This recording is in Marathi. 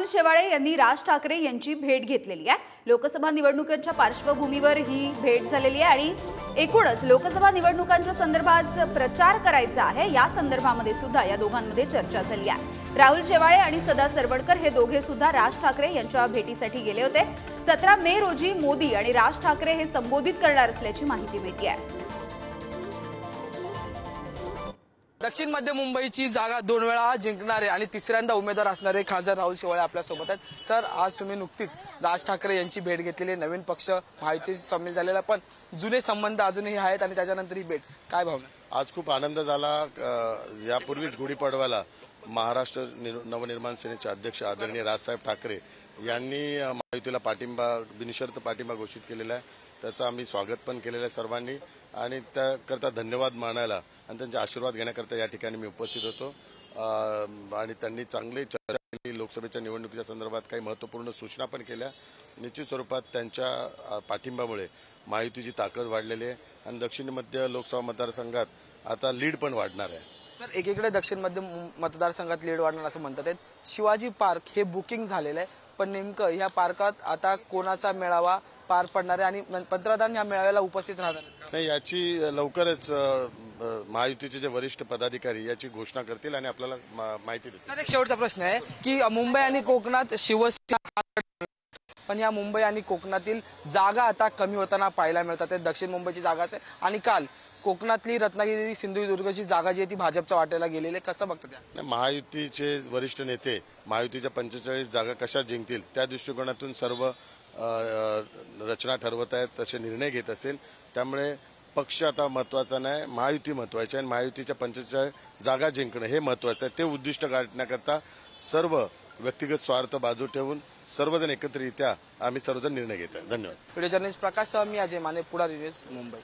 शेवाळे यांनी राज ठाकरे यांची भेट घेतलेली आहे। लोकसभा निवडणुकांच्या पार्श्वभूमीवर ही भेट झालेली आहे आणि एकूणच लोकसभा निवडणुकांच्या संदर्भात प्रचार करायचा आहे या संदर्भामध्ये सुद्धा या दोघांमध्ये चर्चा झाली आहे। राहुल शेवाळे आणि सदा सरवडकर हे दोघे सुद्धा राज ठाकरे यांच्या भेटीसाठी गेले होते। 17 मे रोजी मोदी आणि राज ठाकरे हे संबोधित करणार असल्याची माहिती मिळते आहे। दक्षिण मध्य मुंबईची जागा 2 वेळा जिंकणारे आणि तिसऱ्यांदा उमेदवार असणारे खासदार राहुल शेवाळे आपल्या सोबत आहेत। सर, आज तुम्ही नुकतीच राज ठाकरे यांची भेट घेतलेली, नवीन पक्ष महायुतीशी सामील झालेला, पण जुने संबंध अजूनही आहेत आणि त्याच्यानंतर ही भेट, काय भावना? आज खूप आनंद झाला। यापूर्वीच गुढीपाडव्याला महाराष्ट्र नवनिर्माण सेनेचे अध्यक्ष आदरणीय राजसाहेब ठाकरे यांनी महायुतीला पाठिंबा, बिनशर्त पाठिंबा घोषित केलेला आहे। त्याचं आम्ही स्वागत पण केलेलं आहे सर्वांनी आणि त्याकरता धन्यवाद मानायला आणि त्यांचे आशीर्वाद घेण्याकरता या ठिकाणी मी उपस्थित होतो। आणि त्यांनी चांगली चर्चा केली, लोकसभेच्या निवडणुकीच्या संदर्भात काही महत्त्वपूर्ण सूचना पण केल्या। निश्चित स्वरूपात त्यांच्या पाठिंब्यामुळे महायुतीची ताकद वाढलेली आहे आणि दक्षिण मध्य लोकसभा मतदारसंघात आता लीड पण वाढणार आहे। सर, एकीकडे दक्षिण मध्य मतदारसंघात लीड वाढणार असं म्हणतात, शिवाजी पार्क हे बुकिंग झालेलं आहे, पण नेमकं या पार्कात आता कोणाचा मेळावा पार पडणार आहे आणि पंतप्रधान या मेळाव्याला उपस्थित राहणार नाही याची लवकरच महायुतीचे जे वरिष्ठ पदाधिकारी याची घोषणा करतील आणि आपल्याला माहिती देतील। सर, एक शेवटचा प्रश्न आहे की मुंबई आणि कोकणात शिवसेना, पण या मुंबई आणि कोकणातील जागा आता कमी होताना पाहायला मिळतात। दक्षिण मुंबईची जागा असेल आणि काल कोकणातली रत्नागिरी सिंधुदुर्गची जागा जी आहे ती भाजपच्या वाटेला गेलेली आहे, कसं बघतात त्या? महायुतीचे वरिष्ठ नेते महायुतीच्या 45 जागा कशा जिंकतील त्या दृष्टिकोनातून सर्व रचना ठरवत आहेत, तसे निर्णय घेत असेल। त्यामुळे पक्ष आता महत्वाचा नाही, महायुती महत्वाची आहे आणि महायुतीच्या 45 जागा जिंकणं हे महत्वाचं आहे। ते उद्दिष्ट गाठण्याकरता सर्व व्यक्तिगत स्वार्थ बाजू ठेवून सर्वजण एकत्रित्या आम्ही सर्वजण निर्णय घेत आहे। धन्यवाद। व्हिडिओ जर्नलिस्ट प्रकाश सह मी अजय माने, पुढारी न्यूज, मुंबई।